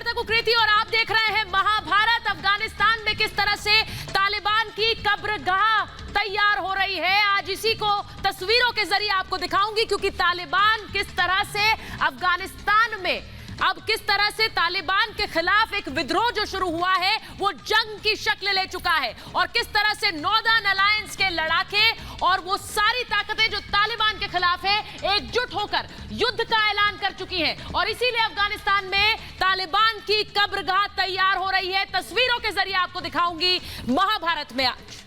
समर्थक उक्रेती और आप देख रहे हैं महाभारत। अफगानिस्तान में किस तरह से तालिबान की कब्रगाह तैयार हो रही है, आज इसी को तस्वीरों के जरिए आपको दिखाऊंगी, क्योंकि तालिबान किस तरह से अफगानिस्तान में अब किस तरह से तालिबान के खिलाफ एक विद्रोह जो शुरू हुआ है वो जंग की शक्ल ले चुका है, और किस तरह से नॉर्दर्न अलायंस के लड़ाके और वो सारी ताकतें जो तालिबान के खिलाफ है एकजुट होकर युद्ध का ऐलान कर चुकी हैं। और इसीलिए अफगानिस्तान में तालिबान की कब्रगाह तैयार हो रही है। तस्वीरों के जरिए आपको दिखाऊंगी महाभारत में आज।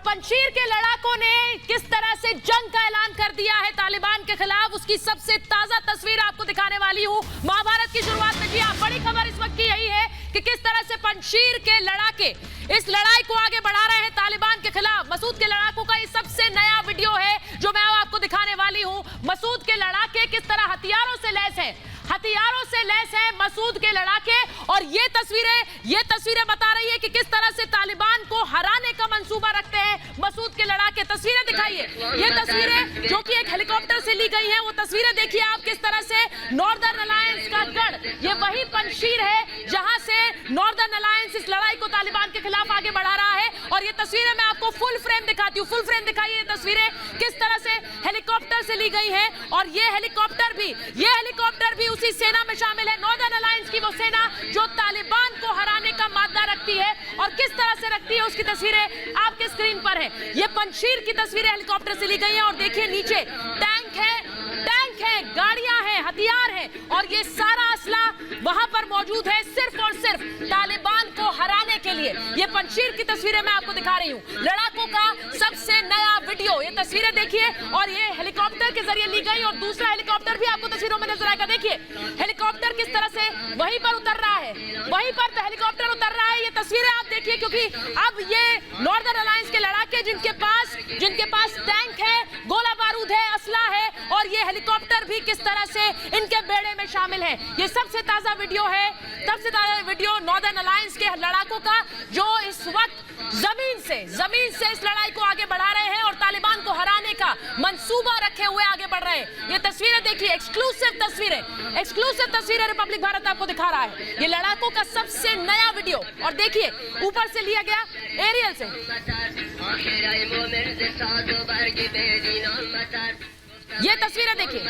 पंजशीर के लड़ाकों ने किस तरह से जंग का ऐलान कर दिया है तालिबान के खिलाफ, उसकी सबसे ताजा तस्वीर आपको दिखाने वाली हूं महाभारत की शुरुआत में। जी हां, बड़ी खबर इस वक्त की यही है कि किस तरह से पंजशीर के लड़ाके इस लड़ाई को आगे बढ़ा रहे हैं तालिबान के खिलाफ। मसूद के लड़ाकों का ये सबसे नया वीडियो है जो मैं आपको दिखाने वाली हूं। मसूद के लड़ाके किस तरह हथियारों से लैस हैं, हथियारों से लैस है मसूद के लड़ाके। और ये तस्वीरें बता रही है कि किस तरह से तालिबान को हराने का मंसूबा रखते हैं मसूद के लड़ाके। तस्वीरें दिखाइए, ये तस्वीरें जो कि एक हेलीकॉप्टर से ली गई हैं, वो तस्वीरें देखिए आप किस तरह से नॉर्दर्न अलायंस का गढ़, ये वही पंजशीर है जहां से नॉर्दर्न अलायंस इस लड़ाई को तालिबान के खिलाफ आगे बढ़ा रहा है। और ये तस्वीरें मैं आपको फुल फ्रेम दिखाती हूँ, फुल फ्रेम दिखाइए। ये तस्वीरें किस तरह से हेलीकॉप्टर से ली गई है, और ये हेलीकॉप्टर भी उसी सेना में शामिल है, नॉर्दर्न अलायंस की वो सेना जो तालिबान को हराने का मादा रखती है। और किस तरह से रखती है उसकी तस्वीरें आपके स्क्रीन पर है। ये पंजशीर की तस्वीरें हेलीकॉप्टर से ली गई हैं, और देखिए नीचे टैंक है, गाड़ियां हैं, हथियार है, और ये सारा असला वहां पर मौजूद है सिर्फ और सिर्फ तालिबान को हराने के लिए। ये पंजशीर की तस्वीरें मैं आपको दिखा रही हूँ, लड़ाकों का सबसे नया वीडियो। ये तस्वीरें देखिए, और ये हेलीकॉप्टर के जरिए ली गई, और दूसरा हेलीकॉप्टर भी आपको तस्वीरों में नजर आएगा। देखिए हेलीकॉप्टर किस तरह से वहीं पर उतर रहा है, वहीं पर हेलीकॉप्टर उतर रहा है। ये तस्वीरें आप देखिए, क्योंकि अब ये नॉर्दर्न अलायंस के लड़ाके जिनके पास टैंक है, गोला बारूद है, असला है, और ये हेलीकॉप्टर भी किस तरह से इनके बेड़े में शामिल है। ये सबसे ताजा वीडियो है, सबसे ताजा वीडियो नॉर्दर्न अलायंस के लड़ाकों का जो इस वक्त जमीन से इस लड़ाई को आगे बढ़ा रहे हैं और तालिबान को हराने का मंसूबा रखे हुए आगे बढ़ रहे हैं। ये तस्वीरें देखिए, एक्सक्लूसिव तस्वीरें रिपब्लिक भारत आपको दिखा रहा है। ये लड़ाकों का सबसे नया वीडियो, और देखिए ऊपर से लिया गया एरियल से। ये तस्वीरें देखिए,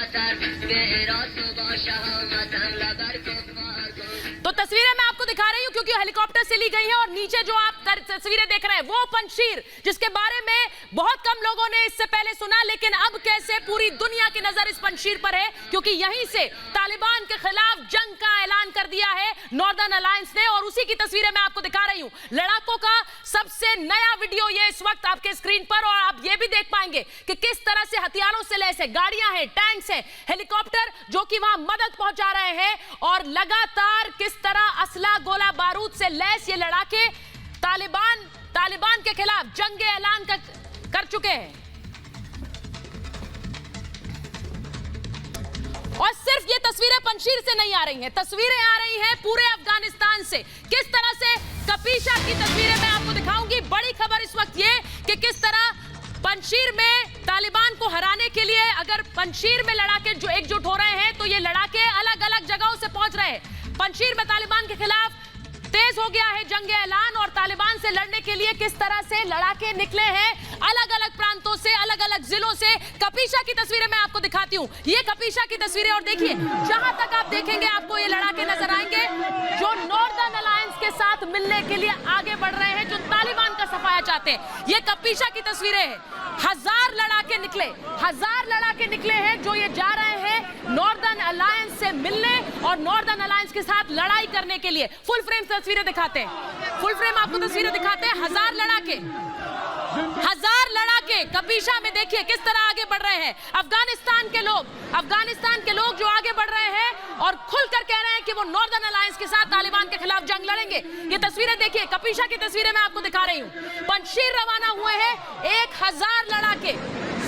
तो तस्वीरें मैं आपको दिखा रही हूं क्योंकि हेलीकॉप्टर से ली गई है। और नीचे जो आप तस्वीरें देख रहे हैं वो पंजशीर, जिसके बारे में बहुत कम लोगों ने इससे पहले सुना, लेकिन अब कैसे पूरी दुनिया की नजर इस पंजशीर पर है, क्योंकि यहीं से तालिबान के खिलाफ जंग का ऐलान कर दिया है नॉर्दर्न अलायंस ने। और उसी की तस्वीरें मैं आपको दिखा रही हूं, लड़ाकों का सबसे नया वीडियो ये इस वक्त आपके स्क्रीन पर। और आप ये भी देख पाएंगे कि किस तरह से हथियारों से लैस है, गाड़ियां हैं, टैंक्स हैं, हेलीकॉप्टर जो कि वहां मदद पहुंचा रहे हैं, और लगातार किस तरह असला गोला बारूद से लैस ये लड़ाके तालिबान के खिलाफ जंग ऐलान कर चुके हैं। और सिर्फ ये तस्वीरें पंजशीर से नहीं आ रही हैं, तस्वीरें आ रही हैं पूरे अफगानिस्तान से। किस तरह से कपीशा की तस्वीरें मैं आपको दिखाऊंगी। बड़ी खबर इस वक्त ये कि किस तरह पंजशीर में तालिबान को हराने के लिए अगर पंजशीर में लड़ाके जो एकजुट हो रहे हैं, तो ये लड़ाके अलग अलग जगहों से पहुंच रहे हैं। पंजशीर में तालिबान के खिलाफ तेज हो गया है जंग ऐलान, और तालिबान से लड़ने के लिए किस तरह से लड़ाके निकले हैं अलग अलग प्रांतों से, अलग अलग जिलों से कपीशा की तस्वीरें मैं आपको दिखाती हूं। ये कपीशा की तस्वीरें, और देखिए जहां तक आप देखेंगे आपको ये लड़ाके नजर आएंगे जो नॉर्दर्न अलायंस के साथ मिलने के लिए आगे बढ़ रहे हैं, जो तालिबान का सफाया चाहते हैं। ये कपीशा की तस्वीरें हैं। हजार लड़ाके निकले हैं जो ये जा रहे हैं नॉर्दर्न अलायंस से मिलने और नॉर्दर्न अलायंस के साथ लड़ाई करने के लिए। फुल फ्रेम तस्वीरें दिखाते हैं, फुल फ्रेम आपको तस्वीरें दिखाते हैं। हजार लड़ाके कपीशा में देखिए किस तरह आगे बढ़ रहे हैं। अफगानिस्तान के लोग जो आगे बढ़ रहे हैं और खुलकर कह रहे हैं कि वो नॉर्दर्न अलायंस के साथ तालिबान के खिलाफ जंग लड़ेंगे। ये तस्वीरें देखिए, कपीशा की तस्वीरें मैं आपको दिखा रही हूं। पंजशीर रवाना हुए हैं 1000 लड़ाके।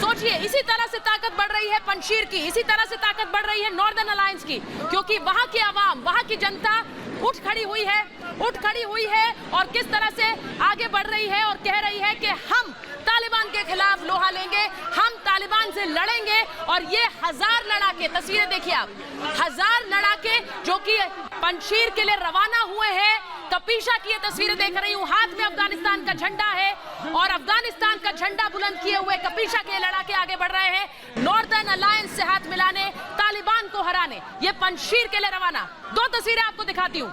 सोचिए, इसी तरह से ताकत बढ़ रही है पंजशीर की, इसी तरह से ताकत बढ़ रही है नॉर्दर्न अलायंस की, क्योंकि वहां की आवाम, वहां की जनता उठ खड़ी हुई है और किस तरह से आगे बढ़ रही है और कह रही है कि हम तालिबान के खिलाफ लोहा लेंगे, हम तालिबान से लड़ेंगे। और ये हजार लड़ाके, तस्वीरें देखिए आप, हजार लड़ाके जो कि पंजशीर के लिए रवाना हुए हैं। कपीशा की ये तस्वीरें देख रही हूं, हाथ में अफगानिस्तान का झंडा है और अफगानिस्तान का झंडा बुलंद किए हुए कपीशा के लड़ाके आगे बढ़ रहे हैं नॉर्दर्न अलायंस से हाथ मिलाने, तालिबान को हराने। ये पंजशीर के लिए रवाना। दो तस्वीरें आपको दिखाती हूं,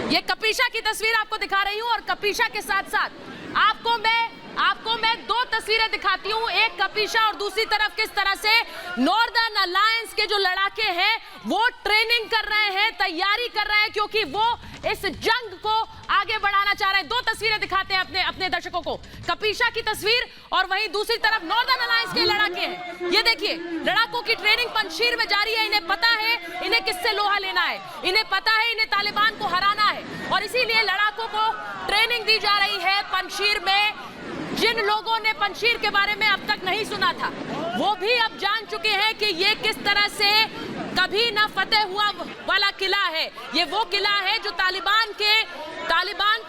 ये कपीशा की तस्वीर आपको दिखा रही हूं और कपीशा के साथ साथ आपको मैं दो तस्वीरें दिखाती हूं, एक कपीशा और दूसरी तरफ किस तरह से नॉर्दर्न अलायंस के जो लड़ाके हैं वो ट्रेनिंग कर रहे हैं, तैयारी कर रहे हैं, क्योंकि वो इस जंग को आगे बढ़ाना चाह रहे हैं। दो तस्वीरें दिखाते हैं अपने दर्शकों को, कपीशा की तस्वीर और वहीं दूसरी तरफ नॉर्दर्न अलायंस के लड़ाके हैं। ये देखिए, लड़ाकों की ट्रेनिंग पंजशीर में जारी है। इन्हें पता है इन्हें किससे लोहा लेना है, इन्हें पता है इन्हें तालिबान को हराना है और इसीलिए लड़ाकों को ट्रेनिंग दी जा रही है पंजशीर में। जिन लोगों ने पंजशीर के बारे में अब तक नहीं सुना था वो भी अब जान चुके हैं कि ये किस तरह से कभी ना फतेह हुआ वाला किला है। ये वो किला है जो तालिबान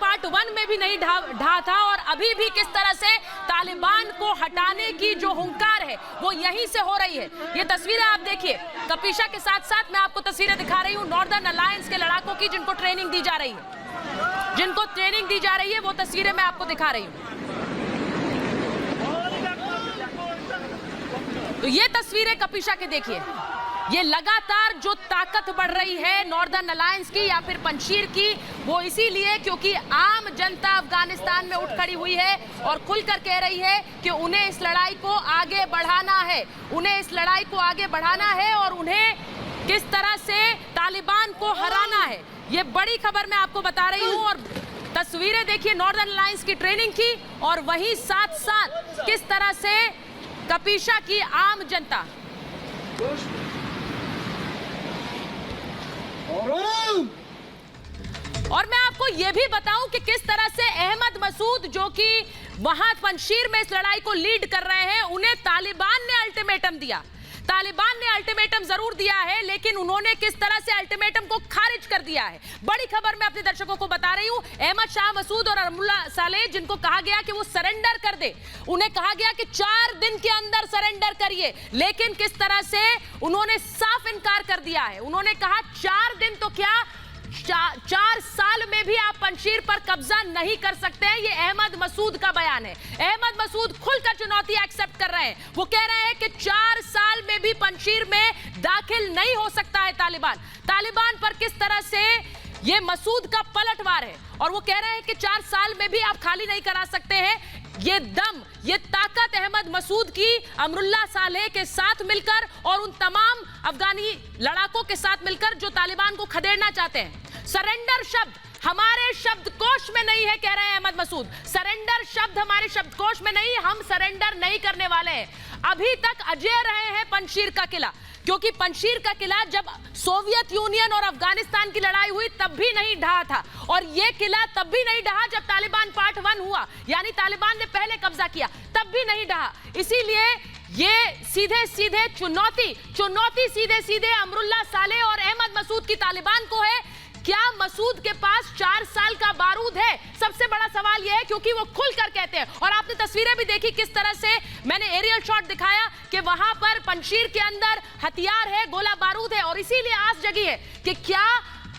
पार्ट 1 में भी नहीं ढहा था और अभी भी किस तरह से तालिबान को हटाने की जो हुंकार है वो यहीं से हो रही है। ये तस्वीरें आप देखिए, कपीशा के साथ साथ मैं आपको तस्वीरें दिखा रही हूँ नॉर्दर्न अलायंस के लड़ाकों की, जिनको ट्रेनिंग दी जा रही है, वो तस्वीरें मैं आपको दिखा रही हूँ। तो ये तस्वीरें कपीशा के देखिए, ये लगातार जो ताकत बढ़ रही है नॉर्दर्न अलायंस की या फिर पंजशीर की, वो इसीलिए क्योंकि आम जनता अफगानिस्तान में उठ खड़ी हुई है और खुलकर कह रही है कि उन्हें इस लड़ाई को आगे बढ़ाना है, और उन्हें किस तरह से तालिबान को हराना है। ये बड़ी खबर मैं आपको बता रही हूँ। और तस्वीरें देखिए नॉर्दर्न अलायंस की ट्रेनिंग की और वहीं साथ साथ किस तरह से कपीशा की आम जनता। और मैं आपको यह भी बताऊं कि किस तरह से अहमद मसूद, जो कि वहां पंजशीर में इस लड़ाई को लीड कर रहे हैं, उन्हें तालिबान ने अल्टीमेटम दिया। तालिबान ने अल्टीमेटम जरूर दिया है, लेकिन उन्होंने किस तरह से अल्टीमेटम को खारिज कर दिया है। बड़ी खबर मैं अपने दर्शकों को बता रही हूं। अहमद शाह मसूद और अमरुल्ला सालेह, जिनको कहा गया कि वो सरेंडर कर दे, उन्हें कहा गया कि 4 दिन के अंदर सरेंडर करिए, लेकिन किस तरह से उन्होंने साफ इनकार कर दिया है। उन्होंने कहा 4 दिन तो क्या, 4 साल में भी आप पंजशीर पर कब्जा नहीं कर सकते हैं। ये अहमद मसूद का बयान है। अहमद मसूद खुलकर चुनौती एक्सेप्ट कर रहे हैं। वो कह रहे हैं कि 4 साल में भी पंजशीर में दाखिल नहीं हो सकता है तालिबान पर किस तरह से ये मसूद का पलटवार है, और वो कह रहे हैं कि 4 साल में भी आप खाली नहीं करा सकते हैं। ये दम, ये ताकत अहमद मसूद की अमरुल्ला सालेह के साथ मिलकर और उन तमाम अफगानी लड़ाकों के साथ मिलकर जो तालिबान को खदेड़ना चाहते हैं। सरेंडर शब्द हमारे शब्दकोश में नहीं है, कह रहे हैं अहमद मसूद। सरेंडर शब्द हमारे शब्दकोश में नहीं, हम सरेंडर नहीं करने वाले हैं। अभी तक अजेय रहे हैं पंजशीर का किला, क्योंकि पंजशीर का किला जब सोवियत यूनियन और अफगानिस्तान की लड़ाई हुई तब भी नहीं ढहा था, और यह किला तब भी नहीं ढहा जब तालिबान पार्ट 1 हुआ, यानी तालिबान ने पहले कब्जा किया, तब भी नहीं ढहा। इसीलिए ये सीधे चुनौती सीधे अमरुल्ला सालेह और अहमद मसूद की तालिबान को है। क्या मसूद के पास 4 साल का बारूद है? सबसे बड़ा सवाल यह है, क्योंकि वो खुलकर कहते हैं। और आपने तस्वीरें भी देखी किस तरह से मैंने एरियल शॉट दिखाया कि वहां पर पंजशीर के अंदर हथियार है, गोला बारूद है, और इसीलिए आस जगी है कि क्या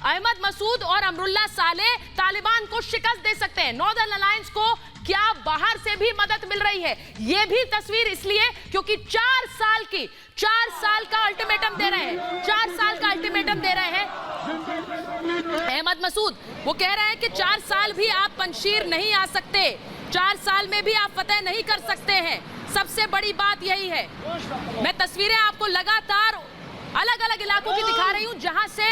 अहमद मसूद और अमरुल्ला सालेह तालिबान को शिकस्त दे सकते हैं, नॉर्दर्न अलायंस को क्या बाहर से भी मदद मिल रही है? ये भी तस्वीर इसलिए क्योंकि 4 साल का अल्टीमेटम दे रहे हैं, 4 साल का अल्टीमेटम दे रहे हैं अहमद मसूद। वो कह रहे हैं कि 4 साल भी आप पंजशीर नहीं आ सकते, 4 साल में भी आप फतेह नहीं कर सकते हैं। सबसे बड़ी बात यही है। मैं तस्वीरें आपको लगातार अलग अलग इलाकों की दिखा रही हूं जहां से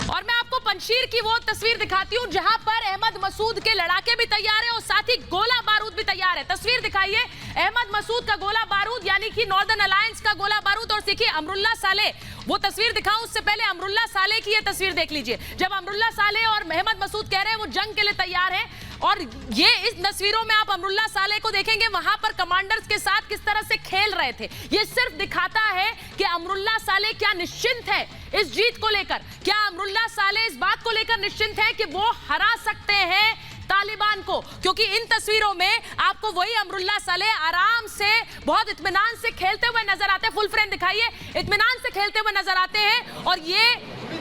और मैं आपको पंजशीर की वो तस्वीर दिखाती हूं जहां पर अहमद मसूद के लड़ाके भी तैयार हैं और साथ ही गोला बारूद भी तैयार है। तस्वीर दिखाइए, अहमद मसूद का गोला बारूद यानी कि नॉर्दर्न अलायंस का गोला बारूद। और देखिए अमरुल्लाह साले, वो तस्वीर दिखाऊं उससे पहले अमरुल्लाह साले की ये तस्वीर देख लीजिए। जब अमरुल्लाह साले और अहमद मसूद कह रहे हैं वो जंग के लिए तैयार है, और ये इस तस्वीरों में आप अमरुल्लाह साले को देखेंगे वहां पर कमांडर्स के साथ किस तरह से खेल रहे थे। ये सिर्फ दिखाता है कि अमरुल्लाह साले क्या निश्चिंत है इस जीत को लेकर। क्या अमरुल्लाह साले इस बात को लेकर निश्चिंत है कि वो हरा सकते हैं तालिबान को? क्योंकि इन तस्वीरों में आपको वही अमरुल्लाह साले आराम से बहुत इत्मीनान से खेलते हुए नजर आते हैं। फुल फ्रेम दिखाइए, इत्मीनान से खेलते हुए नजर आते हैं। और ये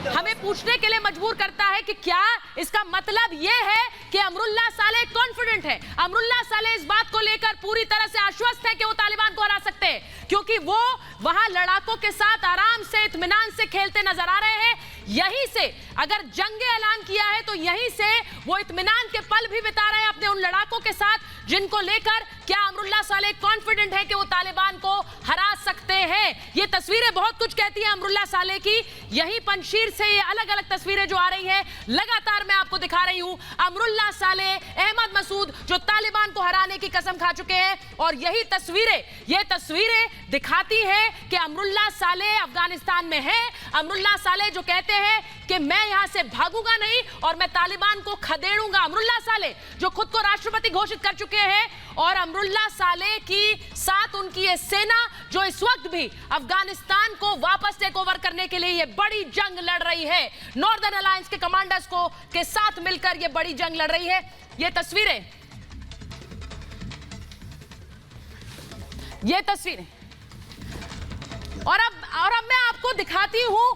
हमें पूछने के लिए मजबूर करता है कि क्या इसका मतलब ये है कि अमरुल्लाह साले कॉन्फिडेंट है, अमरुल्लाह साले इस बात को लेकर पूरी तरह से आश्वस्त है कि वो तालिबान को हरा सकते हैं, क्योंकि वो वहां लड़ाकों के साथ आराम से इत्मीनान से खेलते नजर आ रहे हैं। यहीं से अगर जंग ऐलान किया है तो यहीं से वो इत्मीनान के पल भी बिता रहे हैं अपने उन लड़ाकों के साथ जिनको लेकर क्या अमरुल्लाह साले कॉन्फिडेंट है कि वो तालिबान को हरा सकते हैं। ये तस्वीरें बहुत कुछ कहती हैं अमरुल्लाह साले की। यही पंजशीर से ये अलग अलग तस्वीरें जो आ रही हैं लगातार मैं आपको दिखा रही हूं। अमरुल्लाह साले, अहमद मसूद जो तालिबान को हराने की कसम खा चुके हैं, और यही ये तस्वीरें दिखाती हैं कि अमरुल्लाह साले अफगानिस्तान में है। अमरुल्लाह साले जो कहते हैं कि मैं यहां से भागूंगा नहीं और मैं तालिबान को खदेड़ूंगा। अमरुल्लाह साले जो खुद को राष्ट्रपति घोषित कर चुके हैं, और अमरुल्लाह साले की साथ उनकी ये सेना जो इस वक्त भी अफगानिस्तान को वापस टेक ओवर करने के लिए ये बड़ी जंग लड़ रही है। नॉर्दर्न अलायंस के कमांडर्स को के साथ मिलकर ये बड़ी जंग लड़ रही है। ये तस्वीरें और अब मैं आपको दिखाती हूं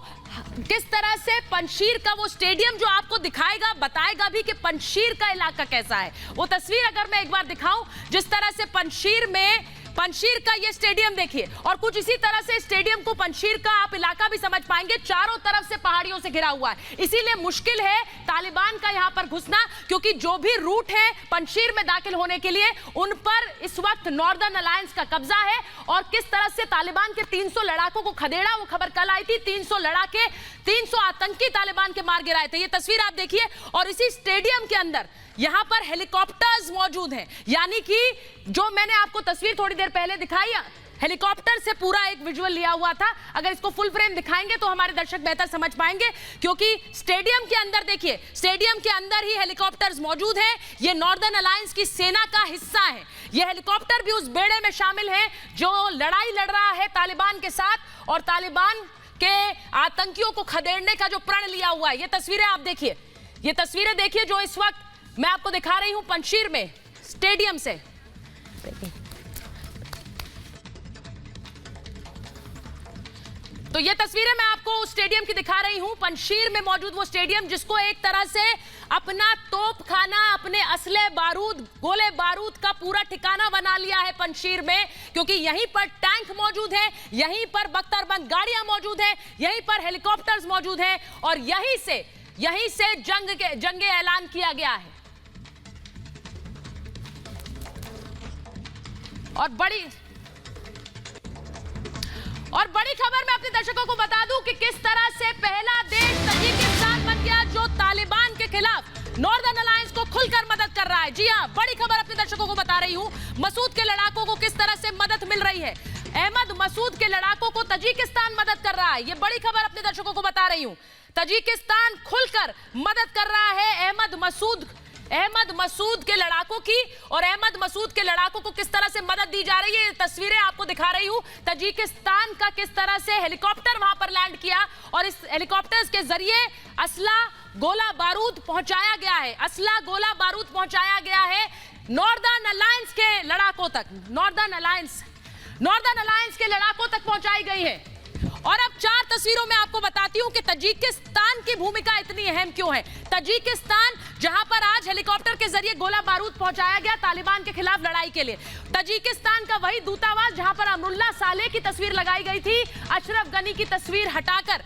किस तरह से पंजशीर का वो स्टेडियम जो आपको दिखाएगा, बताएगा भी कि पंजशीर का इलाका कैसा है। वो तस्वीर अगर मैं एक बार दिखाऊं, जिस तरह से पंजशीर का ये स्टेडियम देखिए, और कुछ इसी तरह से स्टेडियम को पंजशीर का आप इलाका भी समझ पाएंगे। चारों तरफ से पहाड़ियों से घिरा हुआ है, इसीलिए मुश्किल है तालिबान का यहां पर घुसना, क्योंकि जो भी रूट है पंजशीर में दाखिल होने के लिए उन पर इस वक्त नॉर्दर्न अलायंस का कब्जा है। और किस तरह से तालिबान के 300 लड़ाकों को खदेड़ा, वो खबर कल आई थी। 300 लड़ाके, 300 आतंकी तालिबान के मार गिराए थे। ये तस्वीर आप देखिए, और इसी स्टेडियम के अंदर यहां पर हेलीकॉप्टर्स मौजूद हैं, यानी कि जो मैंने आपको तस्वीर थोड़ी देर पहले दिखाई, हेलीकॉप्टर से पूरा एक विजुअल लिया हुआ था। अगर इसको फुल फ्रेम दिखाएंगे तो हमारे दर्शक बेहतर समझ पाएंगे, क्योंकि स्टेडियम के अंदर देखिए, स्टेडियम के अंदर ही हेलीकॉप्टर्स मौजूद हैं। ये नॉर्दर्न अलायंस की सेना का हिस्सा है। ये हेलीकॉप्टर भी उस बेड़े में शामिल है जो लड़ाई लड़ रहा है तालिबान के साथ, और तालिबान के आतंकियों को खदेड़ने का जो प्रण लिया हुआ है। ये तस्वीरें आप देखिए, ये तस्वीरें देखिए जो इस वक्त मैं आपको दिखा रही हूं पंजशीर में स्टेडियम से। तो ये तस्वीरें मैं आपको स्टेडियम की दिखा रही हूं, पंजशीर में मौजूद वो स्टेडियम जिसको एक तरह से अपना तोपखाना, अपने असले बारूद, गोले बारूद का पूरा ठिकाना बना लिया है पंजशीर में, क्योंकि यहीं पर टैंक मौजूद है, यहीं पर बख्तरबंद गाड़ियां मौजूद हैं, यहीं पर हेलीकॉप्टर्स मौजूद हैं, और यहीं से जंग ऐलान किया गया है। और बड़ी खबर मैं अपने दर्शकों को बता दूं कि किस तरह से पहला देश तजिकिस्तान बन गया जो तालिबान के खिलाफ नॉर्दर्न अलायंस को खुलकर मदद कर रहा है। जी हां, बड़ी खबर अपने दर्शकों को बता रही हूं। मसूद के लड़ाकों को किस तरह से मदद मिल रही है। अहमद मसूद के लड़ाकों को तजिकिस्तान मदद कर रहा है। ये बड़ी खबर अपने दर्शकों को बता रही हूं। तजिकिस्तान खुलकर मदद कर रहा है अहमद मसूद के लड़ाकों की, और अहमद मसूद के लड़ाकों को किस तरह से मदद दी जा रही है। तस्वीरें आपको दिखा रही हूं तजिकिस्तान का किस तरह से हेलीकॉप्टर वहां पर लैंड किया, और इस हेलीकॉप्टर्स के जरिए असला गोला बारूद पहुंचाया गया है। नॉर्दर्न अलायंस के लड़ाकों तक, नॉर्दर्न अलायंस के लड़ाकों तक पहुंचाई गई है। और अब 4 तस्वीरों में आपको बताती हूं कि तजिकिस्तान की भूमिका इतनी अहम क्यों है। तजिकिस्तान, जहां पर आज हेलीकॉप्टर के जरिए गोला बारूद पहुंचाया गया तालिबान के खिलाफ लड़ाई के लिए। तजिकिस्तान का वही दूतावास जहां पर अमरुल्लाह सालेह की तस्वीर लगाई गई थी, अशरफ गनी की तस्वीर हटाकर।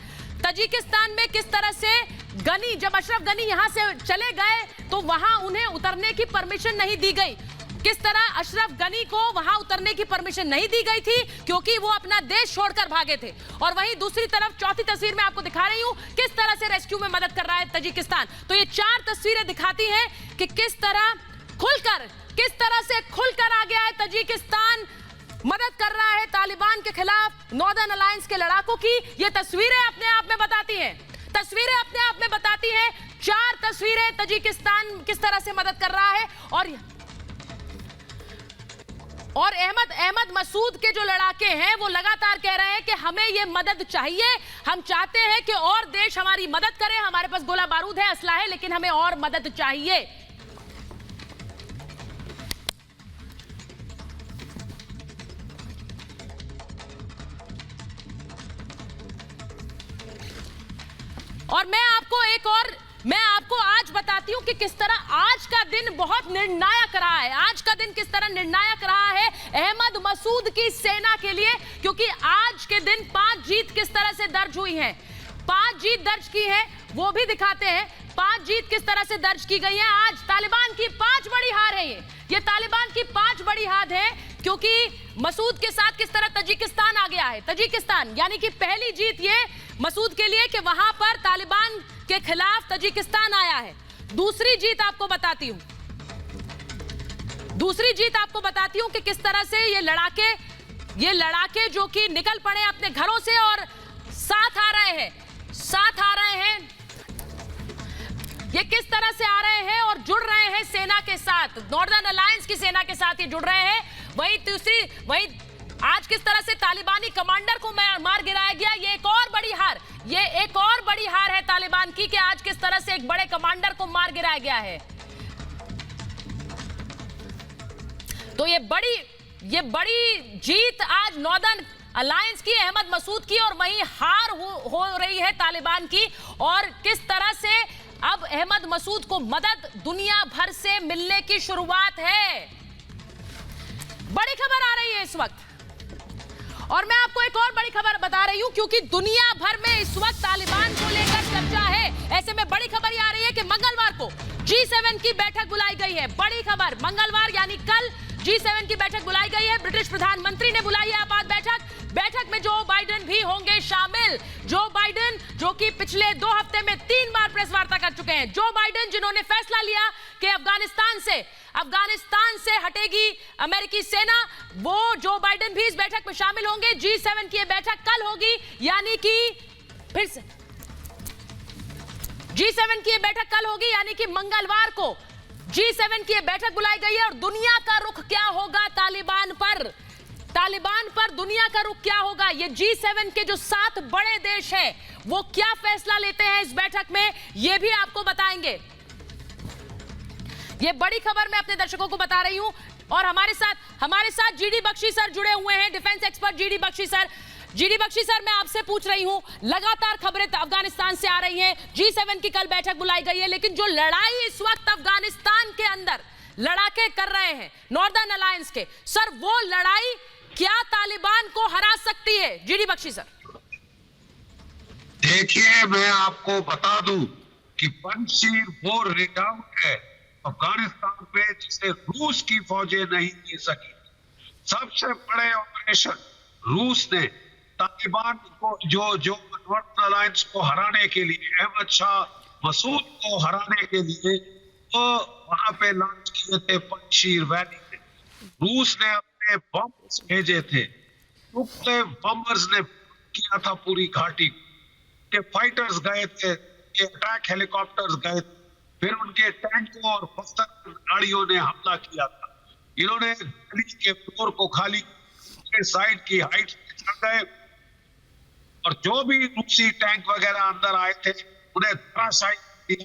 तजिकिस्तान में किस तरह से गनी, जब अशरफ गनी यहां से चले गए तो वहां उन्हें उतरने की परमिशन नहीं दी गई। किस तरह अशरफ गनी को वहां उतरने की परमिशन नहीं दी गई थी क्योंकि वो अपना देश छोड़कर भागे थे। और वहीं दूसरी तरफ चौथी तस्वीर में आपको दिखा रही हूं किस तरह से रेस्क्यू में मदद कर रहा है तजिकिस्तान। तो ये 4 तस्वीरें दिखाती हैं कि किस तरह से खुलकर आ गया है तजिकिस्तान, मदद कर रहा है तालिबान के खिलाफ नॉर्दर्न अलायंस के लड़ाकों की। ये तस्वीरें अपने आप में बताती हैं, 4 तस्वीरें तजिकिस्तान किस तरह से मदद कर रहा है। और अहमद मसूद के जो लड़ाके हैं वो लगातार कह रहे हैं कि हमें ये मदद चाहिए, हम चाहते हैं कि और देश हमारी मदद करें, हमारे पास गोला बारूद है, असला है, लेकिन हमें और मदद चाहिए। और मैं आपको आज बताती हूं कि किस तरह आज का दिन बहुत निर्णायक रहा है। आज का दिन किस तरह निर्णायक रहा है अहमद मसूद की सेना के लिए, क्योंकि आज के दिन 5 जीत किस तरह से दर्ज हुई हैं। 5 जीत दर्ज की है वो भी दिखाते हैं। 5 जीत किस तरह से दर्ज की गई है। आज तालिबान की 5 बड़ी हार है। ये तालिबान की 5 बड़ी हार है क्योंकि मसूद के साथ किस तरह तजिकिस्तान आ गया है। तजिकिस्तान यानी कि पहली जीत ये मसूद के लिए कि वहां पर तालिबान के खिलाफ तजिकिस्तान आया है। दूसरी जीत आपको बताती हूं कि किस तरह से ये लड़ाके जो कि निकल पड़े अपने घरों से और साथ आ रहे हैं, ये किस तरह से आ रहे हैं और जुड़ रहे हैं सेना के साथ, नॉर्दर्न अलायंस की सेना के साथ ये जुड़ रहे हैं। वही आज किस तरह से तालिबानी कमांडर को मार गिराया गया, ये एक और बड़ी हार है तालिबान की कि आज किस तरह से एक बड़े कमांडर को मार गिराया गया है। तो ये बड़ी जीत आज नॉर्दर्न अलायंस की, अहमद मसूद की, और वहीं हार हो रही है तालिबान की। और किस तरह से अब अहमद मसूद को मदद दुनिया भर से मिलने की शुरुआत है। बड़ी खबर आ रही है इस वक्त, और मैं आपको एक और बड़ी खबर बता रही हूं क्योंकि दुनिया भर में इस वक्त तालिबान को लेकर चर्चा है। ऐसे में बड़ी खबर ये आ रही है कि मंगलवार को G7 की बैठक बुलाई गई है। बड़ी खबर, मंगलवार यानी कल G7 की बैठक बुलाई गई है। ब्रिटिश प्रधानमंत्री ने बुलाई है आपात बैठक में जो बाइडेन भी होंगे शामिल। जो बाइडेन जो कि पिछले 2 हफ्ते में 3 बार प्रेस वार्ता कर चुके हैं। जो बाइडेन जिन्होंने फैसला लिया कि अफगानिस्तान से हटेगी अमेरिकी सेना, वो जो बाइडेन भी इस बैठक में शामिल होंगे। G7 की बैठक कल होगी, यानी कि फिर से G7 की बैठक कल होगी, यानी कि मंगलवार को G7 की बैठक बुलाई गई है। और दुनिया का रुख क्या होगा तालिबान पर दुनिया का रुख क्या होगा, ये G7 के जो 7 बड़े देश हैं वो क्या फैसला लेते हैं इस बैठक में, ये भी आपको बताएंगे। ये बड़ी खबर मैं अपने दर्शकों को बता रही हूं। और हमारे साथ GD बख्शी सर जुड़े हुए हैं, defence expert GD Bakshi sir. मैं आपसे पूछ रही हूं, लगातार खबरें अफगानिस्तान से आ रही हैं, G7 की कल बैठक बुलाई गई है, लेकिन जो लड़ाई इस वक्त अफगानिस्तान के अंदर लड़ाके कर रहे हैं नॉर्दर्न अलायंस के, सर वो लड़ाई क्या तालिबान को हरा सकती है? GD Bakshi sir. देखिए, मैं आपको बता दूं कि पंजशीर वो रिडाउट है अफगानिस्तान पे जिसे रूस की फौजें नहीं दे सकी। सबसे बड़े ऑपरेशन रूस ने तालिबान को जो नॉर्दर्न अलायंस को हराने के लिए, अहमद शाह मसूद को हराने के लिए तो वहां पे लॉन्च किए थे पंजशीर वैली में। रूस ने अपने बम्स भेजे थे, टुकड़े बम्बर्स ने किया था पूरी घाटी के। फाइटर्स गए थे, अटैक हेलीकॉप्टर्स गए थे, फिर उनके टैंकों और पत्थर गाड़ियों ने हमला किया था। इन्होंने गली के फ्लोर को खाली साइड की हाइट चढ़ गए और जो भी रूसी टैंक वगैरह अंदर आए थे उन्हें धराशायी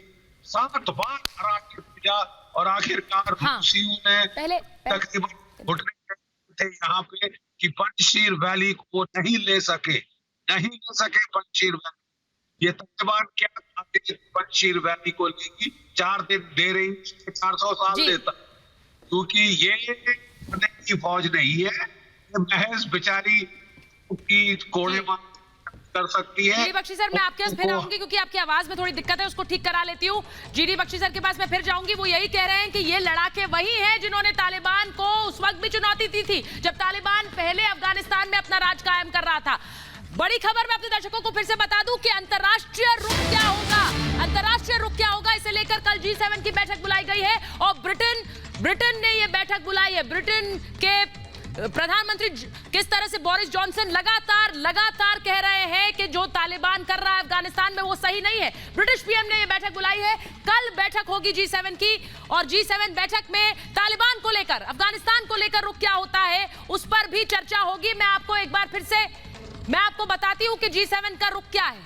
7 बार हरा के भेजा और आखिरकार हाँ। रूसियों ने तकरीबन घुटने थे यहाँ पे कि पंजशीर वैली को नहीं ले सके पंजशीर वैली। ये तालिबान क्या चाहते थे पंजशीर वैली को लेगी, 4 दिन दे रही, 400 साल देता, क्योंकि ये की फौज नहीं है, ये महज बेचारी की कोड़े मार कर सकती है। जीडी बख्शी सर, मैं आपके पास फिर आऊंगी क्योंकि आपकी आवाज में थोड़ी दिक्कत है, उसको ठीक करा लेती हूँ। जीडी बख्शी सर के पास मैं फिर जाऊंगी। वो यही कह रहे हैं कि ये लड़ाके वही हैं जिन्होंने तालिबान को उस वक्त भी चुनौती दी थी जब तालिबान पहले अफगानिस्तान में अपना राज कायम कर रहा था। बड़ी खबर मैं अपने दर्शकों को फिर से बता दूं कि अंतरराष्ट्रीय रुख क्या होगा, अंतरराष्ट्रीय रुख क्या होगा, इसे लेकर कल G7 की बैठक बुलाई गई है और ब्रिटेन ने यह बैठक बुलाई है। ब्रिटेन के प्रधानमंत्री किस तरह से बोरिस जॉनसन लगातार कह रहे हैं कि जो तालिबान कर रहा है अफगानिस्तान में वो सही नहीं है। ब्रिटिश पीएम ने ये बैठक बुलाई है, कल बैठक होगी G7 की और G7 बैठक में तालिबान को लेकर, अफगानिस्तान को लेकर रुख क्या होता है उस पर भी चर्चा होगी। मैं आपको एक बार फिर से मैं बताती हूं कि G7 का रुख क्या है।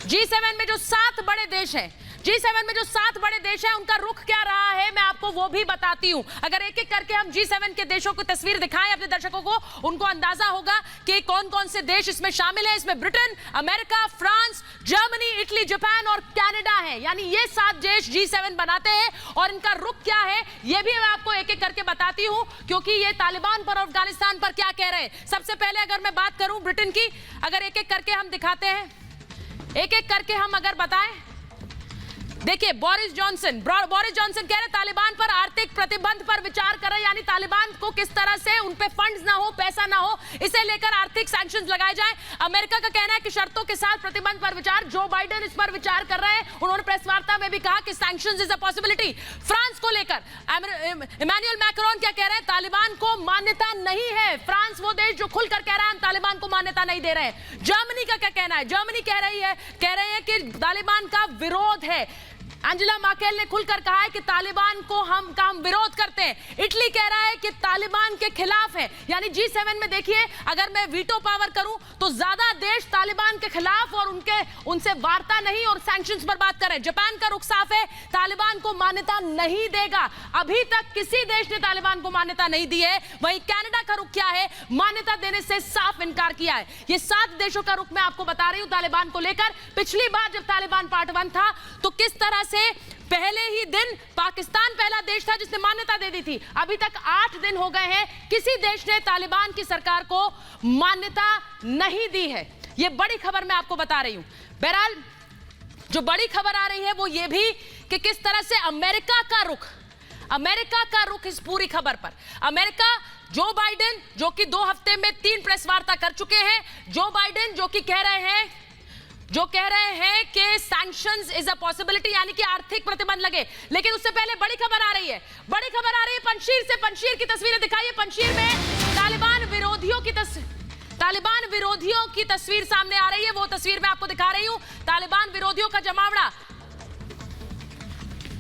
G7 में जो 7 बड़े देश हैं, G7 में जो 7 बड़े देश हैं उनका रुख क्या रहा है मैं आपको वो भी बताती हूं। अगर एक एक करके हम G7 के देशों की तस्वीर दिखाएं अपने दर्शकों को, उनको अंदाजा होगा कि कौन कौन से देश इसमें शामिल हैं। इसमें Britain, America, France, Germany, Italy, Japan और कनाडा है, यानी ये 7 देश G7 बनाते हैं। और इनका रुख क्या है ये भी मैं आपको एक एक करके बताती हूं, क्योंकि ये तालिबान पर और अफगानिस्तान पर क्या कह रहे हैं। सबसे पहले अगर मैं बात करूं ब्रिटेन की, अगर एक एक करके हम दिखाते हैं, एक एक करके हम अगर बताएं, देखिए बोरिस जॉनसन कह रहे तालिबान पर आर्थिक प्रतिबंध पर विचार करें, यानी तालिबान को किस तरह से उन पे फंड्स ना हो, पैसा ना हो, इसे लेकर आर्थिक सैंक्शंस लगाए जाएं। अमेरिका का कहना है कि शर्तों के साथ प्रतिबंध पर विचार, जो बाइडेन इस पर विचार कर रहे हैं। उन्होंने प्रेस वार्ता में भी कहा कि sanctions is a possibility. France को लेकर इमैनुअल मैक्रोन क्या कह रहे हैं, तालिबान को मान्यता नहीं है। फ्रांस वो देश जो खुलकर कह रहा है हम तालिबान को मान्यता नहीं दे रहे हैं। जर्मनी का क्या कहना है, जर्मनी कह रहे हैं कि तालिबान का विरोध है। एंजेला मार्केल ने खुलकर कहा है कि तालिबान को हम विरोध करते हैं। इटली कह रहा है कि तालिबान के खिलाफ है। यानी G7 में देखिए, अगर मैं वीटो पावर करूं तो ज्यादा देश तालिबान के खिलाफ और उनसे वार्ता नहीं और सैंक्शंस पर बात कर रहे हैं। जापान का रुख साफ है, तालिबान को मान्यता नहीं देगा। अभी तक किसी देश ने तालिबान को मान्यता नहीं दी है। वहीं कनाडा का रुख क्या है, मान्यता देने से साफ इनकार किया है। ये 7 देशों का रुख मैं आपको बता रही हूं तालिबान को लेकर। पिछली बार जब तालिबान पार्ट 1 था तो किस तरह से पहले ही दिन पाकिस्तान पहला देश था जिसने मान्यता दे दी थी। अभी तक 8 दिन हो गए हैं, किसी देश ने तालिबान की सरकार को मान्यता नहीं दी है। यह बड़ी खबर मैं आपको बता रही हूं। बहरहाल जो बड़ी खबर आ रही है वो ये भी कि किस तरह से अमेरिका का रुख इस पूरी खबर पर। अमेरिका, जो बाइडेन जो कि 2 हफ्ते में 3 प्रेस वार्ता कर चुके हैं, जो बाइडेन जो कि कह रहे हैं कि सैंक्शंस इज अ पॉसिबिलिटी, यानी कि आर्थिक प्रतिबंध लगे। लेकिन उससे पहले बड़ी खबर आ रही है पंजशीर से। पंजशीर की तस्वीरें दिखाइए। पंजशीर में तालिबान विरोधियों की तस्वीर सामने आ रही है। वो तस्वीर मैं आपको दिखा रही हूं, तालिबान विरोधियों का जमावड़ा।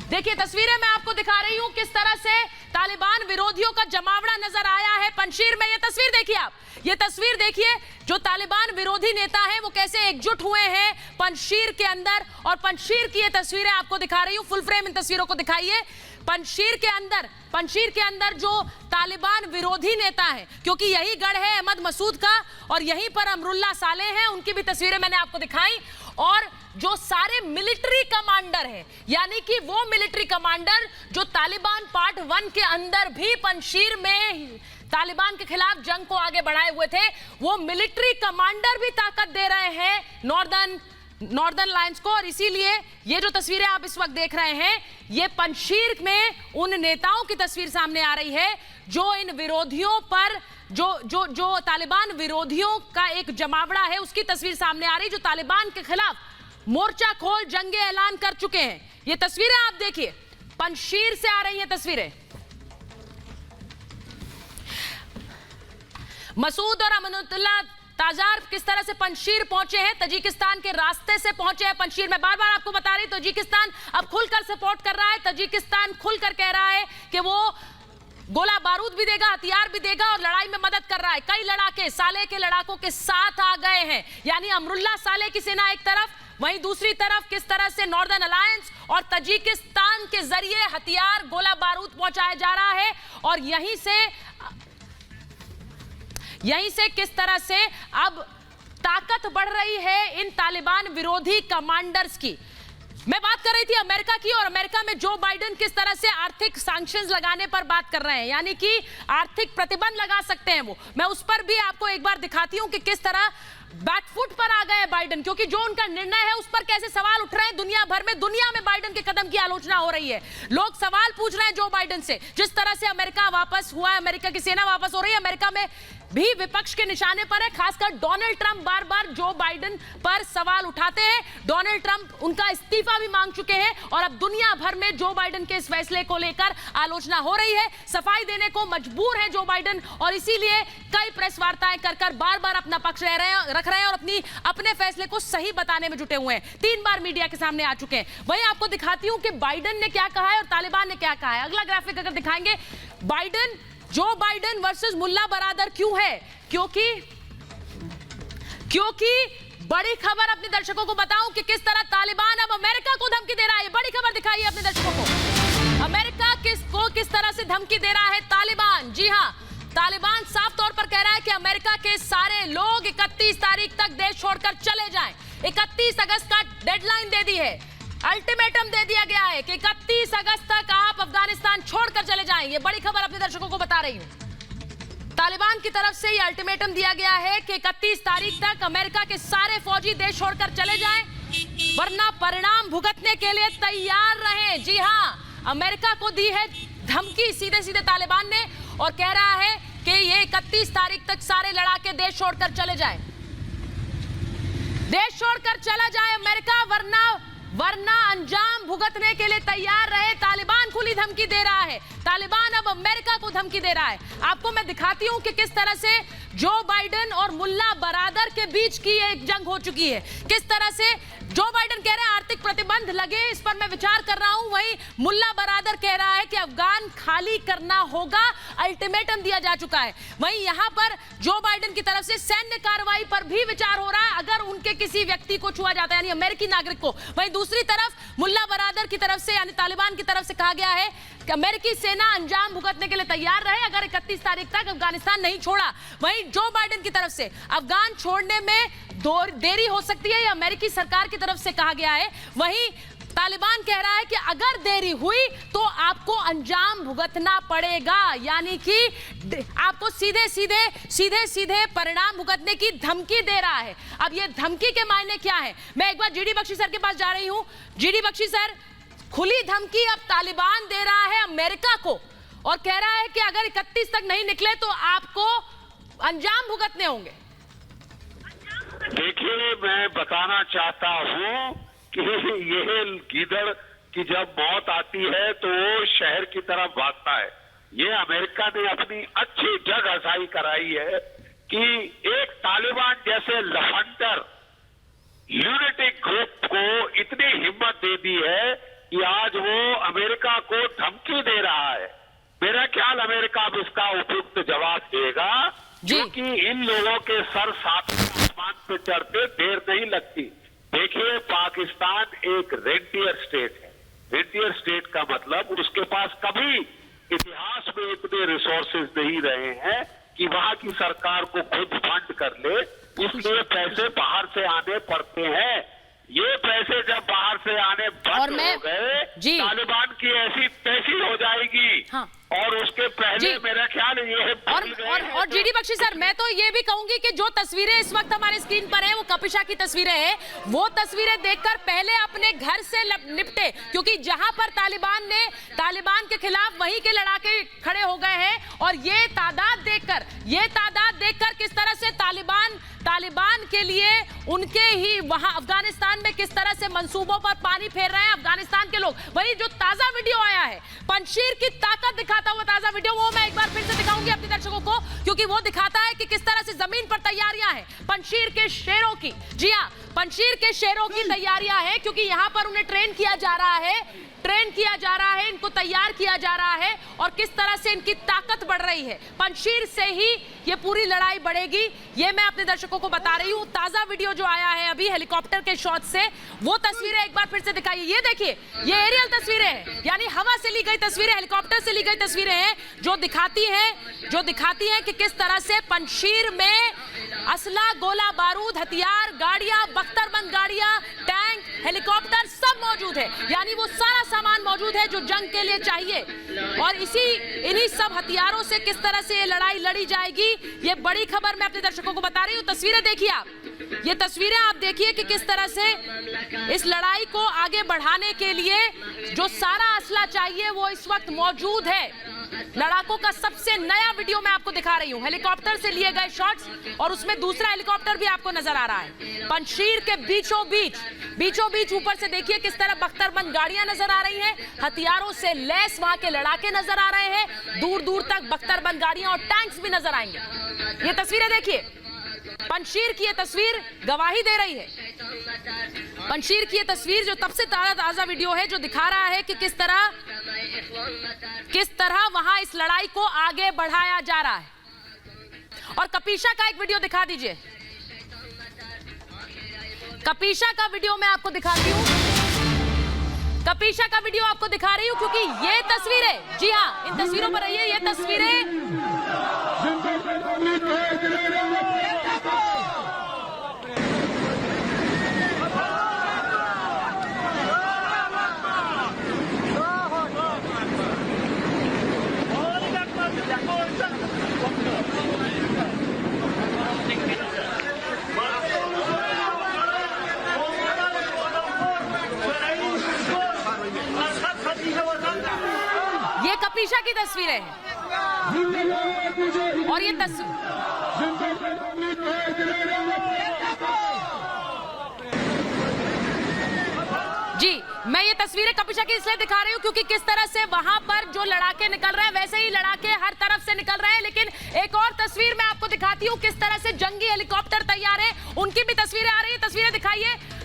देखिए तस्वीरें मैं आपको दिखा रही हूं, किस तरह से तालिबान विरोधियों का जमावड़ा नजर आया है पंजशीर में। ये तस्वीर देखिए आप, ये तस्वीर देखिए, जो तालिबान विरोधी नेता हैं वो कैसे एकजुट हुए हैं पंजशीर के अंदर। और पंजशीर की ये तस्वीरें आपको दिखा रही हूं, फुल फ्रेम इन तस्वीरों को दिखाइए। पंजशीर के अंदर जो तालिबान विरोधी नेता हैं, क्योंकि यही गढ़ है अहमद मसूद का और यहीं पर अमरुल्ला सालेह हैं, उनकी भी तस्वीरें मैंने आपको दिखाई। और जो सारे मिलिट्री कमांडर हैं, यानी कि वो मिलिट्री कमांडर जो तालिबान पार्ट 1 के अंदर भी पंजशीर में तालिबान के खिलाफ जंग को आगे बढ़ाए हुए थे, वो मिलिट्री कमांडर भी ताकत दे रहे हैं नॉर्दर्न लाइंस को। और इसीलिए ये जो तस्वीरें आप इस वक्त देख रहे हैं, ये पंजशीर में उन नेताओं की तस्वीर सामने आ रही है जो इन विरोधियों पर, जो तालिबान विरोधियों का एक जमावड़ा है, उसकी तस्वीर सामने आ रही, जो तालिबान के खिलाफ मोर्चा खोल जंगे ऐलान कर चुके हैं। ये तस्वीरें आप देखिए, पंजशीर से आ रही हैं तस्वीरें। मसूद और अमनुल्लाह ताजार किस तरह से पंजशीर पहुंचे हैं, तजिकिस्तान के रास्ते से पहुंचे हैं पंजशीर में। बार बार आपको बता रही, तजिकिस्तान अब खुलकर सपोर्ट कर रहा है। तजिकिस्तान खुलकर कह रहा है कि वो गोला बारूद भी देगा, हथियार भी देगा और लड़ाई में मदद कर रहा है। कई लड़ाके सालेह के लड़ाकों के साथ आ गए हैं, यानी अमरुल्ला सालेह की सेना एक तरफ, वहीं दूसरी तरफ किस तरह से नॉर्दर्न अलायंस और तजिकिस्तान के जरिए हथियार गोला बारूद पहुंचाया जा रहा है और यहीं से किस तरह से अब ताकत बढ़ रही है इन तालिबान विरोधी कमांडर्स की। मैं बात कर रही थी अमेरिका की, और अमेरिका में जो बाइडेन किस तरह से आर्थिक सैंक्शंस लगाने पर बात कर रहे हैं, यानी कि आर्थिक प्रतिबंध लगा सकते हैं वो। मैं उस पर भी आपको एक बार दिखाती हूं कि किस तरह बैकफुट पर आ गए हैं बाइडेन, क्योंकि जो उनका निर्णय है उस पर कैसे सवाल उठ रहे हैं दुनिया भर में। दुनिया में बाइडेन के कदम की आलोचना हो रही है, लोग सवाल पूछ रहे हैं जो बाइडेन से। जिस तरह से अमेरिका वापस हुआ है, अमेरिका की सेना वापस हो रही है, अमेरिका में भी विपक्ष के निशाने पर है, खासकर डोनाल्ड ट्रंप बार बार जो बाइडेन पर सवाल उठाते हैं। डोनाल्ड ट्रंप उनका इस्तीफा भी मांग चुके हैं और अब दुनिया भर में जो बाइडेन के इस फैसले को लेकर आलोचना हो रही है। सफाई देने को मजबूर है जो बाइडेन, और इसीलिए कई प्रेस वार्ताएं कर बार बार अपना पक्ष रख रहे हैं और अपने फैसले को सही बताने में जुटे हुए हैं। 3 बार मीडिया के सामने आ चुके हैं। वहीं आपको दिखाती हूं कि बाइडेन ने क्या कहा है और तालिबान ने क्या कहा है। अगला ग्राफिक अगर दिखाएंगे, जो बाइडेन वर्सेस मुल्ला बरादर क्यों है, क्योंकि बड़ी खबर अपने दर्शकों को बताऊं कि किस तरह तालिबान अब अमेरिका को धमकी दे रहा है। बड़ी खबर दिखाइए अपने दर्शकों को, अमेरिका किस तरह से धमकी दे रहा है तालिबान। जी हां, तालिबान साफ तौर पर कह रहा है कि अमेरिका के सारे लोग 31 तारीख तक देश छोड़कर चले जाएं। 31 अगस्त का डेडलाइन दे दी है, अल्टीमेटम दे दिया गया है कि 31 अगस्त तक आप अफगानिस्तान छोड़कर चले जाएं। ये बड़ी खबर अपने दर्शकों को बता रही हूं। तालिबान की तरफ से ये अल्टीमेटम दिया गया है कि 31 तारीख तक अमेरिका के सारे फौजी देश छोड़कर चले जाएं, वरना परिणाम भुगतने के लिए तैयार रहें। जी हां, अमेरिका को दी है धमकी सीधे सीधे तालिबान ने, और कह रहा है कि ये 31 तारीख तक सारे लड़ाके देश छोड़कर चले जाएं, देश छोड़कर चला जाए अमेरिका, वरना अंजाम भुगतने के लिए तैयार रहे। तालिबान खुली धमकी दे रहा है, तालिबान अब अमेरिका को धमकी दे रहा है। आपको मैं दिखाती हूं कि किस तरह से जो बाइडेन और मुल्ला बरादर के बीच की एक जंग हो चुकी है। किस तरह से जो बाइडेन कह रहे हैं आर्थिक प्रतिबंध लगे, इस पर मैं विचार कर रहा हूं, वहीं मुल्ला बरादर कह रहा है कि अफगान खाली करना होगा, अल्टीमेटम दिया जा चुका है। वहीं यहां पर जो बाइडेन की तरफ से सैन्य कार्रवाई पर भी विचार हो रहा है अगर उनके किसी व्यक्ति को छुआ जाता है, यानी अमेरिकी नागरिक को। वहीं दूसरी तरफ मुल्ला बरादर की तरफ से, यानी तालिबान की तरफ से कहा गया है कि अमेरिकी सेना अंजाम भुगतने के लिए तैयार रहे अगर 31 तारीख तक अफगानिस्तान नहीं छोड़ा। वहीं जो बाइडेन की तरफ से अफगान छोड़ने में देरी हो सकती है, यह अमेरिकी सरकार की तरफ से कहा गया है। वहीं तालिबान कह रहा है कि अगर देरी हुई तो आपको अंजाम भुगतना पड़ेगा, यानी कि आपको सीधे सीधे परिणाम भुगतने की धमकी दे रहा है। अब ये धमकी के मायने क्या है, मैं एक बार जीडी बख्शी सर के पास जा रही हूं। जीडी बख्शी सर, खुली धमकी अब तालिबान दे रहा है अमेरिका को और कह रहा है कि अगर 31 तक नहीं निकले तो आपको अंजाम भुगतने होंगे। देखिए, मैं बताना चाहता हूं कि यह गीदड़ की जब मौत आती है तो वो शहर की तरफ भागता है। ये अमेरिका ने अपनी अच्छी जग हसाई कराई है कि एक तालिबान जैसे लफंडर ल्यूनेटिक ग्रुप को इतनी हिम्मत दे दी है कि आज वो अमेरिका को धमकी दे रहा है। मेरा ख्याल अमेरिका अब इसका उपयुक्त जवाब देगा, क्योंकि इन लोगों के सर सातवें आसमान पे चढ़ते देर नहीं लगती। देखिए, पाकिस्तान एक रेंटियर स्टेट है। रेंटियर स्टेट का मतलब उसके पास कभी इतिहास में इतने रिसोर्सेज नहीं रहे हैं कि वहां की सरकार को खुद फंड कर ले, इसलिए पैसे बाहर से आने पड़ते हैं। ये पैसे जब बाहर से आने बंद हो गए, तालिबान की ऐसी तैसी हो जाएगी। हाँ। और उसके पहले मेरा ख्याल ये है। और जीडी बख्शी सर, मैं तो ये भी कहूंगी कि जो तस्वीरें इस वक्त हमारे स्क्रीन पर है वो कपिशा की तस्वीरें हैं। वो तस्वीरें देखकर पहले अपने घर से निपटे, क्योंकि जहां पर तालिबान के खिलाफ वहीं के लड़ाके खड़े हो गए हैं। और ये तादाद देखकर किस तरह से तालिबान के लिए उनके ही वहां अफगानिस्तान में किस तरह से मंसूबों पर पानी फेर रहे हैं अफगानिस्तान के लोग। वही जो ताजा वीडियो आया है, पंजशीर की ताकत दिखाता हुआ ताजा वीडियो, वो मैं एक बार फिर से दिखाऊंगी अपने दर्शकों को, क्योंकि वो दिखाता है कि किस तरह से जमीन पर तैयारियां हैं पंजशीर के शेरों की। जी हां, पंजशीर के शेरों की तैयारियां हैं, क्योंकि यहां पर उन्हें ट्रेन किया जा रहा है, इनको तैयार किया जा रहा है और किस तरह से इनकी ताकत बढ़ रही है। पंजशीर से ही ये पूरी लड़ाई बढ़ेगी, ये मैं अपने दर्शकों को बता रही हूं। ताजा वीडियो जो आया है अभी हेलीकॉप्टर के शॉट से, वो तस्वीरें एक बार फिर से दिखाइए। ये देखिए, ये एरियल तस्वीरें हैं, यानी हवा से ली गई तस्वीरें, हेलीकॉप्टर से ली गई तस्वीरें हैं, जो दिखाती हैं कि किस तरह से पंजशीर में असला, गोला बारूद, हथियार, गाड़ियां, बख्तरबंद गाड़ियां, टैंक, हेलीकॉप्टर सब मौजूद है। यानी वो सारा सामान मौजूद है जो जंग के लिए चाहिए। और इन्हीं सब हथियारों से किस तरह से ये लड़ाई लड़ी जाएगी, ये बड़ी खबर मैं अपने दर्शकों को बता रही हूँ। तस्वीरें देखिए आप, ये तस्वीरें आप देखिए कि किस तरह से इस लड़ाई को आगे बढ़ाने के लिए जो सारा असला चाहिए वो इस वक्त मौजूद है। लड़ाकों का सबसे नया वीडियो मैं आपको दिखा रही हूं, हेलीकॉप्टर से लिए गए शॉट्स, और उसमें दूसरा हेलीकॉप्टर भी आपको नजर आ रहा है। पंजशीर के बीचों बीच ऊपर से देखिए किस तरह बख्तरबंद गाड़ियां नजर आ रही हैं, हथियारों से लैस वहां के लड़ाके नजर आ रहे हैं, दूर दूर तक बख्तरबंद गाड़ियां और टैंक्स भी नजर आएंगे। ये तस्वीरें देखिए, पंजशीर की ये तस्वीर गवाही दे रही है। पंजशीर की ये तस्वीर जो तब से ताजा वीडियो है, जो दिखा रहा है कि किस तरह वहां इस लड़ाई को आगे बढ़ाया जा रहा है। और कपीशा का एक वीडियो दिखा दीजिए, कपीशा का वीडियो मैं आपको दिखाती हूं, कपीशा का वीडियो आपको दिखा रही हूं, क्योंकि ये तस्वीरें, जी हां, इन तस्वीरों पर रहिए, ये तस्वीरें कपीशा की तस्वीरें हैं। और ये जी, मैं ये तस्वीरें कपीशा की इसलिए दिखा रही हूं क्योंकि किस तरह से वहां पर जो लड़ाके निकल रहे हैं वैसे ही लड़ाके हर तरफ से निकल रहे हैं। लेकिन एक और तस्वीर मैं आपको दिखाती हूं, किस तरह से जंगी हेलीकॉप्टर तैयार है, उनकी भी तस्वीरें आ रही है।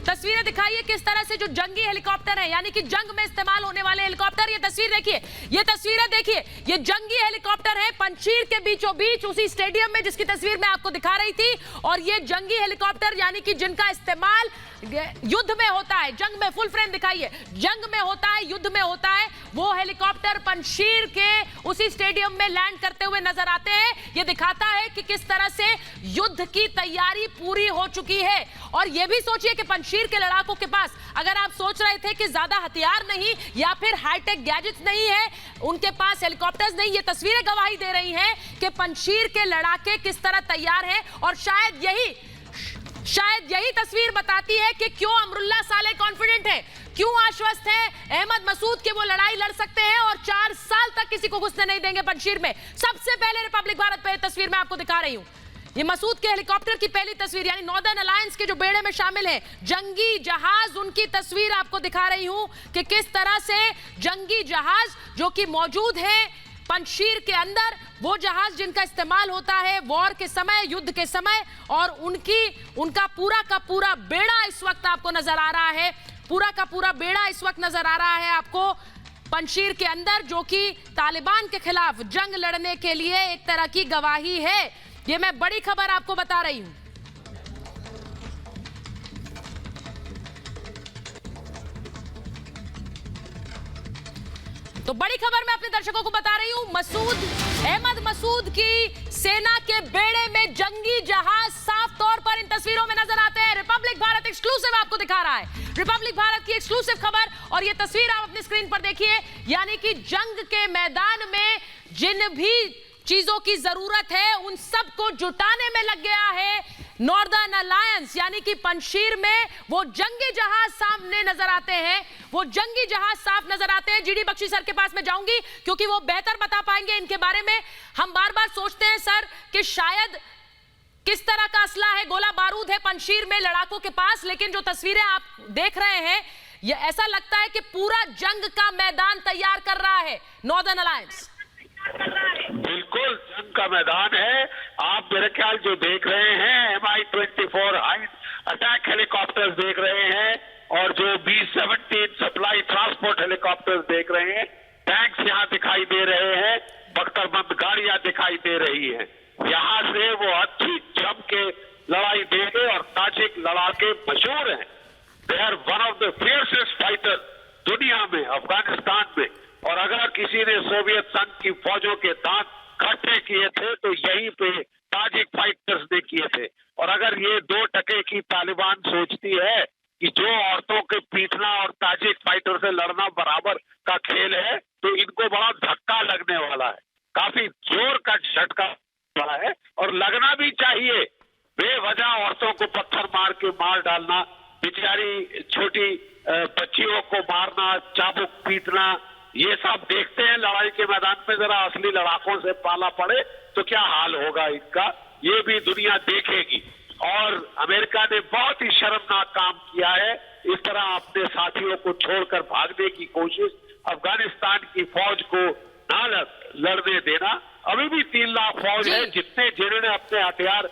तस्वीरें दिखाइए किस तरह से जो जंगी हेलीकॉप्टर है, यानी कि जंग में इस्तेमाल होने वाले हेलीकॉप्टर। ये तस्वीर देखिए, ये तस्वीरें देखिए, ये जंगी हेलीकॉप्टर है पंजशीर के बीचों बीच उसी स्टेडियम में जिसकी तस्वीर मैं आपको दिखा रही थी। और ये जंगी हेलीकॉप्टर यानी कि जिनका इस्तेमाल युद्ध में होता है, जंग में, फुल फ्रेम दिखाइए, जंग में होता है, युद्ध में होता है, वो हेलीकॉप्टर पंजशीर के उसी स्टेडियम में लैंड करते हुए नजर आते हैं। ये दिखाता है कि किस तरह से युद्ध की तैयारी पूरी हो चुकी है। और ये भी सोचिए कि पंजशीर के लड़ाकों के पास, अगर आप सोच रहे थे कि ज्यादा हथियार नहीं या फिर हाईटेक गैजेट्स नहीं है, उनके पास हेलीकॉप्टर्स नहीं, ये तस्वीरें गवाही दे रही हैं कि पंजशीर के लड़ाके किस तरह तैयार हैं। और शायद यही तस्वीर बताती है कि क्यों अमरुल्लाह साले कॉन्फिडेंट है, क्यों आश्वस्त है अहमद मसूद के वो लड़ाई लड़ सकते हैं और 4 साल तक किसी को घुसने नहीं देंगे पंजशीर में। सबसे पहले रिपब्लिक भारत पे तस्वीर मैं आपको दिखा रही हूं, ये मसूद के हेलीकॉप्टर की पहली तस्वीर, यानी नॉर्दर्न अलायंस के जो बेड़े में शामिल हैं जंगी जहाज, उनकी तस्वीर आपको दिखा रही हूं कि किस तरह से जंगी जहाज जो कि मौजूद है पंजशीर के अंदर, वो जहाज जिनका इस्तेमाल होता है वॉर के समय, युद्ध के समय, और उनका पूरा का पूरा बेड़ा इस वक्त आपको नजर आ रहा है, पूरा का पूरा बेड़ा इस वक्त नजर आ रहा है आपको पंजशीर के अंदर, जो कि तालिबान के खिलाफ जंग लड़ने के लिए एक तरह की गवाही है। ये मैं बड़ी खबर आपको बता रही हूं। तो बड़ी खबर मैं अपने दर्शकों को बता रही हूं, अहमद मसूद की सेना के बेड़े में जंगी जहाज साफ तौर पर इन तस्वीरों में नजर आते हैं। रिपब्लिक भारत एक्सक्लूसिव आपको दिखा रहा है, रिपब्लिक भारत की एक्सक्लूसिव खबर। और ये तस्वीर आप अपनी स्क्रीन पर देखिए, यानी कि जंग के मैदान में जिन भी चीजों की जरूरत है उन सबको जुटाने में लग गया है नॉर्दर्न अलायंस, यानी कि पंजशीर में वो जंगी जहाज सामने नजर आते हैं, वो जंगी जहाज साफ नजर आते हैं। जीडी बख्शी सर के पास मैं जाऊंगी क्योंकि वो बेहतर बता पाएंगे इनके बारे में। हम बार बार सोचते हैं सर कि शायद किस तरह का असला है, गोला बारूद है पंजशीर में लड़ाकों के पास, लेकिन जो तस्वीरें आप देख रहे हैं ये ऐसा लगता है कि पूरा जंग का मैदान तैयार कर रहा है नॉर्दर्न अलायंस। बिल्कुल जंग का मैदान है। आप मेरे ख्याल जो देख रहे हैं MI-24 हाइट अटैक हेलीकॉप्टर्स देख रहे हैं और जो B-17 सप्लाई ट्रांसपोर्ट हेलीकॉप्टर्स देख रहे हैं, टैंक्स यहाँ दिखाई दे रहे हैं, बख्तरबंद गाड़ियां दिखाई दे रही हैं। यहाँ से वो अच्छी जम के लड़ाई देंगे और ताजिक लड़ाके मशहूर हैं। They are one of the fiercest fighter दुनिया में, अफगानिस्तान में। और अगर किसी ने सोवियत संघ की फौजों के दांत खट्टे किए थे तो यहीं पे ताजिक फाइटर्स ने किए थे। और अगर ये 2 टके की तालिबान सोचती है कि जो औरतों के पीटना और ताजिक फाइटर से लड़ना बराबर का खेल है, तो इनको बड़ा धक्का लगने वाला है, काफी जोर का झटका वाला है। और लगना भी चाहिए। बेवजह औरतों को पत्थर मार के मार डालना, बेचारी छोटी बच्चियों को मारना, चाबुक पीटना, ये सब देखते हैं लड़ाई के मैदान में। जरा असली लड़ाकों से पाला पड़े तो क्या हाल होगा इनका, ये भी दुनिया देखेगी। और अमेरिका ने बहुत ही शर्मनाक काम किया है, इस तरह अपने साथियों को छोड़कर भागने की कोशिश, अफगानिस्तान की फौज को ना लड़ने देना। अभी भी 3 लाख फौज है जितने जिन्होंने अपने हथियार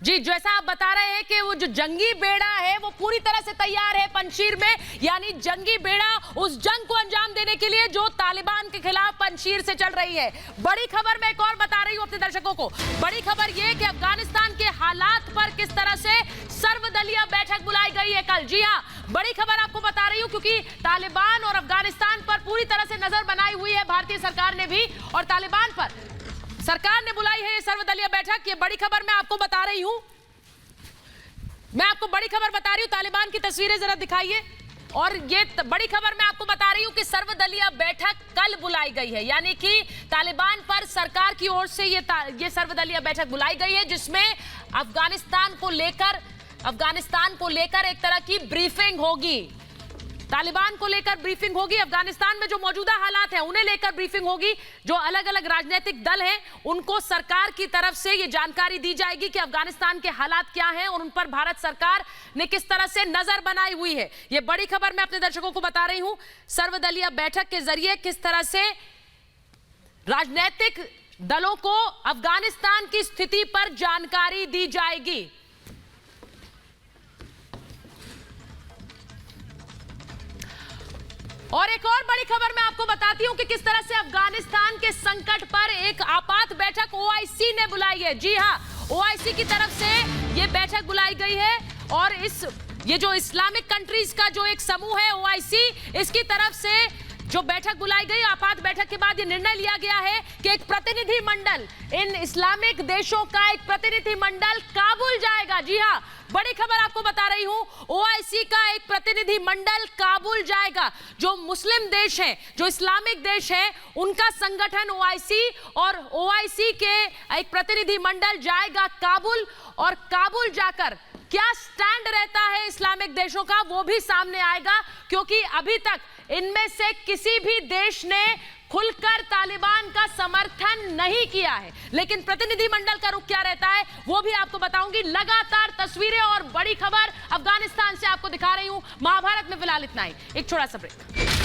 जी, जैसा आप बता रहे हैं कि वो जो जंगी बेड़ा है वो पूरी तरह से तैयार है पंजशीर में, यानी जंगी बेड़ा उस जंग को अंजाम देने के लिए जो तालिबान के खिलाफ पंजशीर से चल रही है। बड़ी खबर मैं एक और बता रही हूं अपने दर्शकों को। बड़ी खबर ये कि अफगानिस्तान के हालात पर किस तरह से सर्वदलीय बैठक बुलाई गई है कल। जी हाँ, बड़ी खबर आपको बता रही हूं क्योंकि तालिबान और अफगानिस्तान पर पूरी तरह से नजर बनाई हुई है भारतीय सरकार ने भी, और तालिबान पर सरकार ने बुलाई है ये सर्वदलीय बैठक। ये बड़ी खबर मैं आपको बता रही हूं, मैं आपको बड़ी खबर बता रही हूं। तालिबान की तस्वीरें जरा दिखाइए। और ये बड़ी खबर मैं आपको बता रही हूं कि सर्वदलीय बैठक कल बुलाई गई है, यानी कि तालिबान पर सरकार की ओर से ये सर्वदलीय बैठक बुलाई गई है, जिसमें अफगानिस्तान को लेकर एक तरह की ब्रीफिंग होगी। तालिबान को लेकर ब्रीफिंग होगी, अफगानिस्तान में जो मौजूदा हालात हैं उन्हें लेकर ब्रीफिंग होगी। जो अलग अलग राजनीतिक दल हैं उनको सरकार की तरफ से ये जानकारी दी जाएगी कि अफगानिस्तान के हालात क्या हैं और उन पर भारत सरकार ने किस तरह से नजर बनाई हुई है। ये बड़ी खबर मैं अपने दर्शकों को बता रही हूं। सर्वदलीय बैठक के जरिए किस तरह से राजनीतिक दलों को अफगानिस्तान की स्थिति पर जानकारी दी जाएगी। और एक और बड़ी खबर मैं आपको बताती हूं कि किस तरह से अफगानिस्तान के संकट पर एक आपात बैठक ओआईसी ने बुलाई है। जी हां, ओआईसी की तरफ से यह बैठक बुलाई गई है और ये जो इस्लामिक कंट्रीज का जो एक समूह है ओआईसी, इसकी तरफ से जो बैठक बुलाई गई, आपात बैठक के बाद ये निर्णय लिया गया है कि एक प्रतिनिधि मंडल, इन इस्लामिक देशों का एक प्रतिनिधि मंडल काबुल जाएगा। जी हां, बड़ी खबर आपको बता रही हूं, ओआईसी का एक प्रतिनिधि मंडल काबुल जाएगा। जो मुस्लिम देश हैं, जो इस्लामिक देश हैं, उनका संगठन ओआईसी, और ओआईसी के एक प्रतिनिधि मंडल जाएगा काबुल। और काबुल जाकर क्या स्टैंड रहता है इस्लामिक देशों का वो भी सामने आएगा, क्योंकि अभी तक इनमें से किसी भी देश ने खुलकर तालिबान का समर्थन नहीं किया है। लेकिन प्रतिनिधिमंडल का रुख क्या रहता है वो भी आपको बताऊंगी। लगातार तस्वीरें और बड़ी खबर अफगानिस्तान से आपको दिखा रही हूं। महाभारत में फिलहाल इतना ही, एक छोटा सा ब्रेक।